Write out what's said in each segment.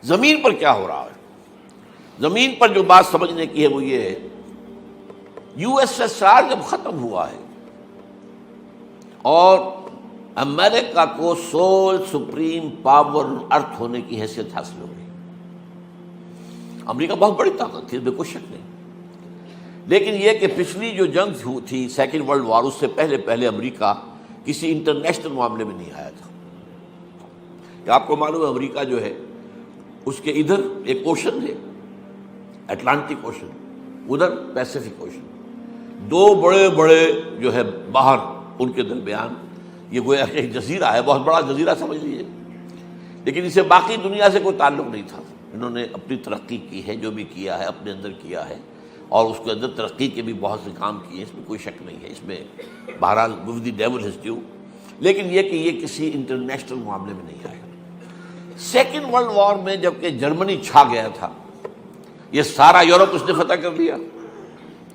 زمین پر کیا ہو رہا ہے؟ زمین پر جو بات سمجھنے کی ہے وہ یہ ہے، یو ایس ایس آر جب ختم ہوا ہے اور امریکہ کو سول سپریم پاور ارتھ ہونے کی حیثیت حاصل ہو گئی۔ امریکہ بہت بڑی طاقت تھی، اس میں کوئی شک نہیں، لیکن یہ کہ پچھلی جو جنگ تھی سیکنڈ ورلڈ وار، اس سے پہلے امریکہ کسی انٹرنیشنل معاملے میں نہیں آیا تھا۔ کہ آپ کو معلوم ہے امریکہ جو ہے اس کے ادھر ایک اوشن ہے، اٹلانٹک اوشن، ادھر پیسیفک اوشن، دو بڑے بڑے جو ہے باہر ان کے درمیان یہ گویا کہ ایک جزیرہ ہے، بہت بڑا جزیرہ سمجھ لیجیے، لیکن اسے باقی دنیا سے کوئی تعلق نہیں تھا۔ انہوں نے اپنی ترقی کی ہے، جو بھی کیا ہے اپنے اندر کیا ہے، اور اس کے اندر ترقی کے بھی بہت سے کام کیے، اس میں کوئی شک نہیں ہے، اس میں بہرحال with the devil has due، لیکن یہ کہ یہ کسی انٹرنیشنل معاملے میں نہیں آیا۔ سیکنڈ ورلڈ وار میں جبکہ جرمنی چھا گیا تھا، یہ سارا یورپ اس نے فتح کر لیا،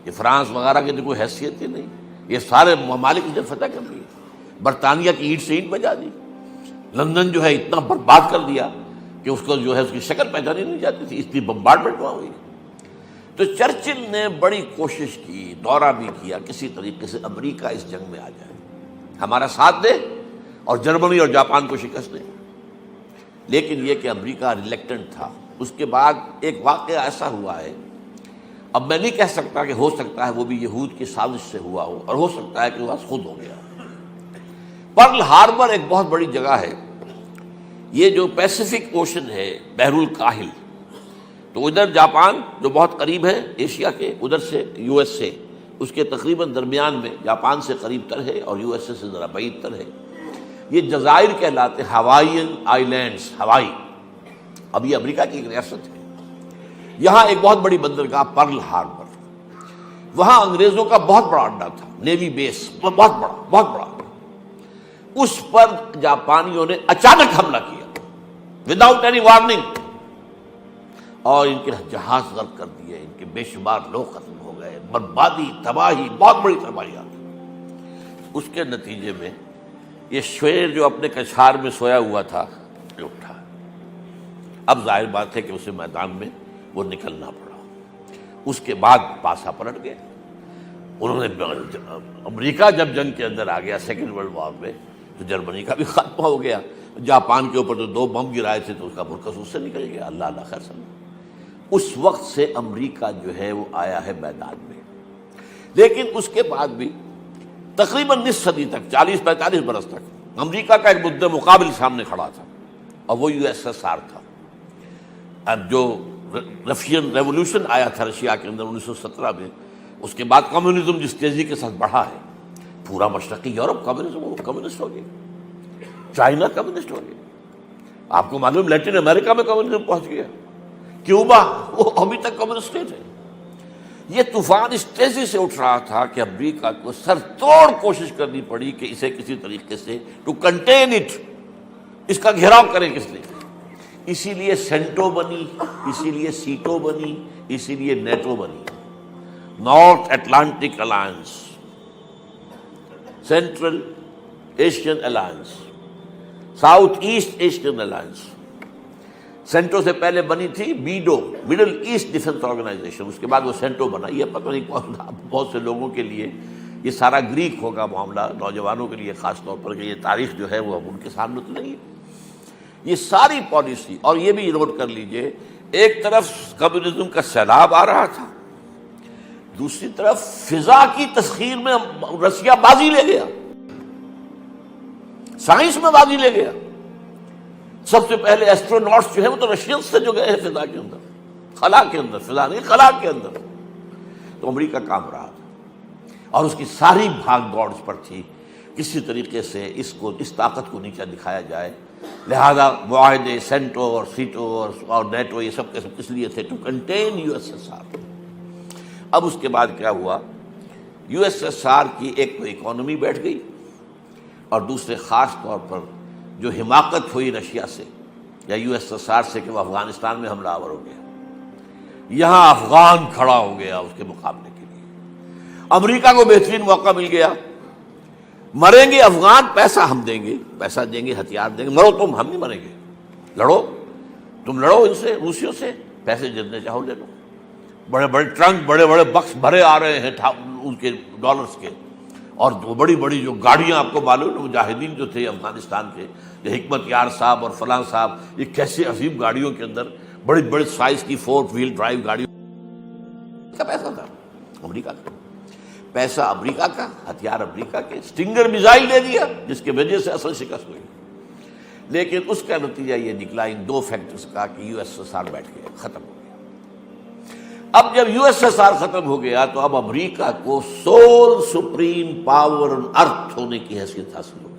یہ فرانس وغیرہ کی تو کوئی حیثیت ہی نہیں، یہ سارے ممالک اس نے فتح کر لیے، برطانیہ کی اینٹ سے اینٹ بجا دی، لندن جو ہے اتنا برباد کر دیا کہ اس کو جو ہے اس کی شکل پہچانی نہیں جاتی تھی، اس لیے بمبارڈمنٹ وہاں ہوئی۔ تو چرچل نے بڑی کوشش کی، دورہ بھی کیا، کسی طریقے سے امریکہ اس جنگ میں آ جائے، ہمارا ساتھ دے اور جرمنی اور جاپان کو شکست دے، لیکن یہ کہ امریکہ ریلیکٹنٹ تھا۔ اس کے بعد ایک واقعہ ایسا ہوا ہے، اب میں نہیں کہہ سکتا کہ ہو سکتا ہے وہ بھی یہود کی سازش سے ہوا ہو، اور ہو سکتا ہے کہ وہ خود ہو گیا۔ پرل ہاربر ایک بہت بڑی جگہ ہے، یہ جو پیسیفک اوشن ہے، بحر الکاہل، تو ادھر جاپان جو بہت قریب ہے ایشیا کے، ادھر سے یو ایس سے، اس کے تقریباً درمیان میں جاپان سے قریب تر ہے اور یو ایس سے ذرا بعید تر ہے، یہ جزائر کہلاتے ہیں، ہوائین آئیلینڈز، ہوائی، اب یہ امریکہ کی ایک ریاست ہے۔ یہاں ایک بہت بڑی بندرگاہ پرل ہاربر، وہاں انگریزوں کا بہت بڑا اڈا تھا، نیوی بیس، بہت بڑا، اس پر جاپانیوں نے اچانک حملہ کیا وداؤٹ اینی وارننگ، اور ان کے جہاز غرق کر دیے، ان کے بے شمار لوگ ختم ہو گئے، بربادی، تباہی، بہت بڑی تباہی آ گئی۔ اس کے نتیجے میں یہ شیر جو اپنے کچھار میں سویا ہوا تھا یہ اٹھا، اب ظاہر بات ہے کہ اسے میدان میں وہ نکلنا پڑا۔ اس کے بعد پاسا پلٹ گئے، انہوں نے امریکہ جب جنگ کے اندر آ گیا سیکنڈ ورلڈ وار میں، تو جرمنی کا بھی خاتمہ ہو گیا، جاپان کے اوپر تو 2 بم گرائے تھے تو اس کا مرکز اس سے نکل گیا، اللہ خیر سمجھ۔ اس وقت سے امریکہ جو ہے وہ آیا ہے میدان میں، لیکن اس کے بعد بھی تقریباً نصف صدی تک، 40-45 برس تک امریکہ کا ایک مدعا مقابل سامنے کھڑا تھا، اور وہ یو ایس ایس آر تھا۔ اب جو رشین ریولوشن آیا تھا رشیا کے اندر 1917 میں، اس کے بعد کمیونزم جس تیزی کے ساتھ بڑھا ہے، پورا مشرقی یورپ کمیونسٹ ہو گیا، چائنا کمیونسٹ ہو گیا، آپ کو معلوم لیٹن امریکہ میں کمیونزم پہنچ گیا، کیوبا وہ ابھی تک کمیونسٹ ہے۔ یہ طوفان اس تیزی سے اٹھ رہا تھا کہ امریکہ کو سر توڑ کوشش کرنی پڑی کہ اسے کسی طریقے سے ٹو کنٹین اٹ، اس کا گھیراؤ کریں کس نے، اسی لیے سینٹو بنی، اسی لیے سیٹو بنی، اسی لیے نیٹو بنی، north Atlantic alliance, central Asian alliance, south East Asian alliance. سینٹو سے پہلے بنی تھی بیڈو، مڈل ایسٹ ڈیفنس آرگنائزیشن، اس کے بعد وہ سینٹو بنا۔ یہ پتہ نہیں کون، بہت سے لوگوں کے لیے یہ سارا گریک ہوگا معاملہ، نوجوانوں کے لیے خاص طور پر، کہ یہ تاریخ جو ہے وہ اب ان کے سامنے تو نہیں ہے۔ یہ ساری پالیسی، اور یہ بھی نوٹ کر لیجئے، ایک طرف کمیونزم کا سیلاب آ رہا تھا، دوسری طرف فضا کی تسخیر میں رشیا بازی لے گیا، سائنس میں بازی لے گیا۔ سب سے پہلے ایسٹروناٹس جو ہیں وہ تو رشینز سے جو گئے ہیں فضا کے اندر، خلا کے اندر، فضا نہیں خلا کے اندر۔ تو امریکہ کام رہا تھا، اور اس کی ساری بھاگ دوڑ اس پر تھی کسی طریقے سے اس طاقت کو نیچا دکھایا جائے، لہذا معاہدے سینٹو اور سیٹو اور نیٹو یہ سب کے سب اس لیے تھے to contain U S S R. اب اس کے بعد کیا ہوا، یو ایس ایس آر کی ایک تو اکانومی بیٹھ گئی، اور دوسرے خاص طور پر جو حماقت ہوئی رشیا سے یا یو ایس ایس آر سے کہ وہ افغانستان میں حملہ آور ہو گیا، یہاں افغان کھڑا ہو گیا اس کے مقابلے کے لیے۔ امریکہ کو بہترین موقع مل گیا، مریں گے افغان، پیسہ ہم دیں گے، پیسہ دیں گے، ہتھیار دیں گے، مرو تم، ہم نہیں مریں گے، لڑو۔ تم لڑو ان سے، روسیوں سے، پیسے جتنے چاہو لے لو، بڑے بڑے ٹرنک، بڑے بڑے بکس بھرے آ رہے ہیں ان کے ڈالرز کے، اور وہ بڑی بڑی جو گاڑیاں آپ کو معلوم ہے، مجاہدین جو تھے افغانستان کے، یہ حکمت یار صاحب اور فلاں صاحب، یہ کیسے عظیم گاڑیوں کے اندر بڑی بڑے سائز کی 4 وہیل ڈرائیو گاڑیوں کا پیسہ تھا، امریکہ کا پیسہ، امریکہ کا ہتھیار، امریکہ کے اسٹنگر میزائل دے دیا جس کی وجہ سے اصل شکست ہوئی، لیکن اس کا نتیجہ یہ نکلا ان 2 فیکٹرز کا کہ یو ایس ایس آر بیٹھ گیا، ختم ہو گیا۔ اب جب یو ایس ایس آر ختم ہو گیا تو اب امریکہ کو سول سپریم پاور آن ارتھ ہونے کی حیثیت حاصل ہو گئی۔